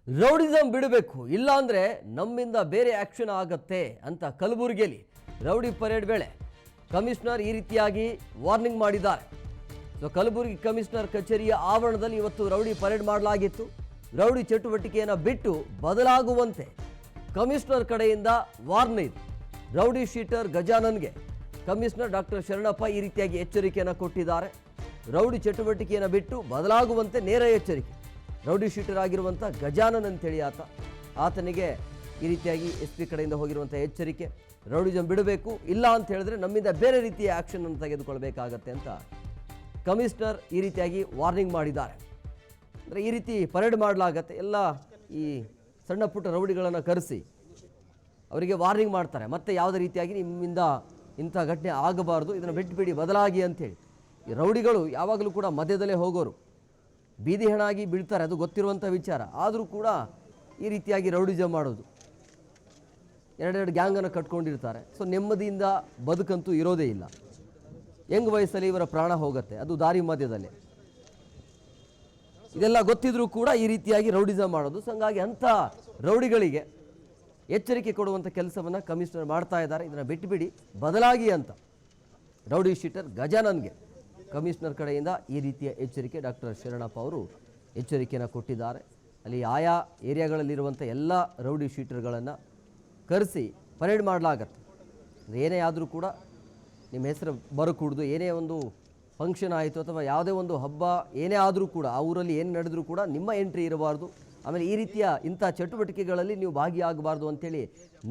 Rowdyism ಬಿಡಬೇಕು, ಇಲ್ಲಾಂದರೆ ನಮ್ಮಿಂದ ಬೇರೆ ಆ್ಯಕ್ಷನ್ ಆಗತ್ತೆ ಅಂತ ಕಲಬುರಗಿಯಲ್ಲಿ ರೌಡಿ ಪರೇಡ್ ವೇಳೆ ಕಮಿಷನರ್ ಈ ರೀತಿಯಾಗಿ ವಾರ್ನಿಂಗ್ ಮಾಡಿದ್ದಾರೆ. ಸೊ ಕಲಬುರಗಿ ಕಮಿಷನರ್ ಕಚೇರಿಯ ಆವರಣದಲ್ಲಿ ಇವತ್ತು ರೌಡಿ ಪರೇಡ್ ಮಾಡಲಾಗಿತ್ತು. ರೌಡಿ ಚಟುವಟಿಕೆಯನ್ನು ಬಿಟ್ಟು ಬದಲಾಗುವಂತೆ ಕಮಿಷನರ್ ಕಡೆಯಿಂದ ವಾರ್ನಿಂಗ್. ರೌಡಿ ಶೀಟರ್ ಗಜಾನನ್ಗೆ ಕಮಿಷನರ್ ಡಾಕ್ಟರ್ ಶರಣಪ್ಪ ಈ ರೀತಿಯಾಗಿ ಎಚ್ಚರಿಕೆಯನ್ನು ಕೊಟ್ಟಿದ್ದಾರೆ. ರೌಡಿ ಚಟುವಟಿಕೆಯನ್ನು ಬಿಟ್ಟು ಬದಲಾಗುವಂತೆ ನೇರ ಎಚ್ಚರಿಕೆ. ರೌಡಿ ಶೀಟರ್ ಆಗಿರುವಂಥ ಗಜಾನನ್ ಅಂತೇಳಿ ಆತನಿಗೆ ಈ ರೀತಿಯಾಗಿ SP ಕಡೆಯಿಂದ ಹೋಗಿರುವಂಥ ಎಚ್ಚರಿಕೆ. ರೌಡಿಸಮ್ ಬಿಡಬೇಕು, ಇಲ್ಲ ಅಂತ ಹೇಳಿದ್ರೆ ನಮ್ಮಿಂದ ಬೇರೆ ರೀತಿಯ ಆ್ಯಕ್ಷನನ್ನು ತೆಗೆದುಕೊಳ್ಬೇಕಾಗತ್ತೆ ಅಂತ ಕಮಿಷನರ್ ಈ ರೀತಿಯಾಗಿ ವಾರ್ನಿಂಗ್ ಮಾಡಿದ್ದಾರೆ. ಅಂದರೆ ಈ ರೀತಿ ಪರೇಡ್ ಮಾಡಲಾಗತ್ತೆ, ಎಲ್ಲ ಈ ಸಣ್ಣ ಪುಟ್ಟ ರೌಡಿಗಳನ್ನು ಕರೆಸಿ ಅವರಿಗೆ ವಾರ್ನಿಂಗ್ ಮಾಡ್ತಾರೆ. ಮತ್ತೆ ಯಾವುದೇ ರೀತಿಯಾಗಿ ನಿಮ್ಮಿಂದ ಇಂಥ ಘಟನೆ ಆಗಬಾರ್ದು, ಇದನ್ನು ಬಿಟ್ಟುಬಿಡಿ, ಬದಲಾಗಿ ಅಂಥೇಳಿ. ಈ ರೌಡಿಗಳು ಯಾವಾಗಲೂ ಕೂಡ ಮಧ್ಯದಲ್ಲೇ ಹೋಗೋರು, ಬೀದಿ ಹೆಣಾಗಿ ಬೀಳ್ತಾರೆ, ಅದು ಗೊತ್ತಿರುವಂಥ ವಿಚಾರ. ಆದರೂ ಕೂಡ ಈ ರೀತಿಯಾಗಿ ರೌಡಿಸಮ್ ಮಾಡೋದು, ಎರಡೆರಡು ಗ್ಯಾಂಗನ್ನು ಕಟ್ಕೊಂಡಿರ್ತಾರೆ. ಸೊ ನೆಮ್ಮದಿಯಿಂದ ಬದುಕಂತೂ ಇರೋದೇ ಇಲ್ಲ. ಯಂಗ್ ವಯಸ್ಸಲ್ಲಿ ಇವರ ಪ್ರಾಣ ಹೋಗುತ್ತೆ, ಅದು ದಾರಿ ಮಧ್ಯದಲ್ಲೇ. ಇದೆಲ್ಲ ಗೊತ್ತಿದ್ರೂ ಕೂಡ ಈ ರೀತಿಯಾಗಿ ರೌಡಿಸಮ್ ಮಾಡೋದು. ಸೊ ಹಂಗಾಗಿ ಅಂಥ ರೌಡಿಗಳಿಗೆ ಎಚ್ಚರಿಕೆ ಕೊಡುವಂಥ ಕೆಲಸವನ್ನು ಕಮಿಷನರ್ ಮಾಡ್ತಾ ಇದ್ದಾರೆ. ಇದನ್ನು ಬಿಟ್ಟುಬಿಡಿ, ಬದಲಾಗಿ ಅಂತ ರೌಡಿ ಶೀಟರ್ ಗಜಾನನ್ಗೆ ಕಮಿಷನರ್ ಕಡೆಯಿಂದ ಈ ರೀತಿಯ ಎಚ್ಚರಿಕೆ ಡಾಕ್ಟರ್ ಶರಣಪ್ಪ ಅವರು ಎಚ್ಚರಿಕೆಯನ್ನು ಕೊಟ್ಟಿದ್ದಾರೆ. ಅಲ್ಲಿ ಆಯಾ ಏರಿಯಾಗಳಲ್ಲಿರುವಂಥ ಎಲ್ಲ ರೌಡಿ ಶೀಟರ್ಗಳನ್ನು ಕರೆಸಿ ಪರೇಡ್ ಮಾಡಲಾಗತ್ತೆ. ಏನೇ ಆದರೂ ಕೂಡ ನಿಮ್ಮ ಹೆಸರು ಬರಕೂಡ್ದು, ಏನೇ ಒಂದು ಫಂಕ್ಷನ್ ಆಯಿತು ಅಥವಾ ಯಾವುದೇ ಒಂದು ಹಬ್ಬ ಏನೇ ಆದರೂ ಕೂಡ ಆ ಊರಲ್ಲಿ ಏನು ನಡೆದರೂ ಕೂಡ ನಿಮ್ಮ ಎಂಟ್ರಿ ಇರಬಾರ್ದು. ಆಮೇಲೆ ಈ ರೀತಿಯ ಇಂಥ ಚಟುವಟಿಕೆಗಳಲ್ಲಿ ನೀವು ಭಾಗಿಯಾಗಬಾರ್ದು ಅಂಥೇಳಿ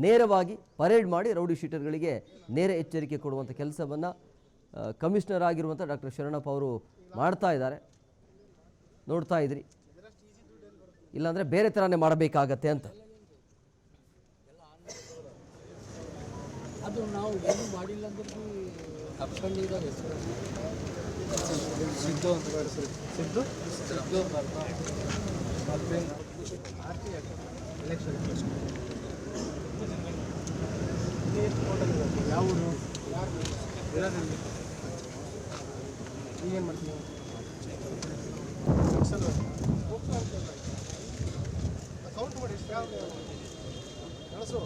ನೇರವಾಗಿ ಪರೇಡ್ ಮಾಡಿ ರೌಡಿ ಶೀಟರ್ಗಳಿಗೆ ನೇರ ಎಚ್ಚರಿಕೆ ಕೊಡುವಂಥ ಕೆಲಸವನ್ನು ಕಮಿಷನರ್ ಆಗಿರುವಂಥ ಡಾಕ್ಟರ್ ಶರಣಪ್ಪ ಅವರು ಮಾಡ್ತಾ ಇದ್ದಾರೆ. ನೋಡ್ತಾ ಇದ್ರಿ, ಇಲ್ಲಾಂದರೆ ಬೇರೆ ಥರನೇ ಮಾಡಬೇಕಾಗತ್ತೆ ಅಂತ. ಅದು ನಾವು ಏನು ಮಾಡಿಲ್ಲ ಅಂದ್ರೆ ಅಪ್ಕೊಂಡಿದ್ದಾಗ ಸಿದ್ದು ಅಂತ ಸಿದ್ದು ಸಿದ್ದು ಎಲೆಕ್ಷನ್ ಯಾವ ಈಗೇನು ಮಾಡ್ತೀವಿ ಕೌಂಟ್ ಮಾಡಿ ಕಳಿಸು.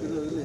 ಇದು ಇಲ್ಲಿ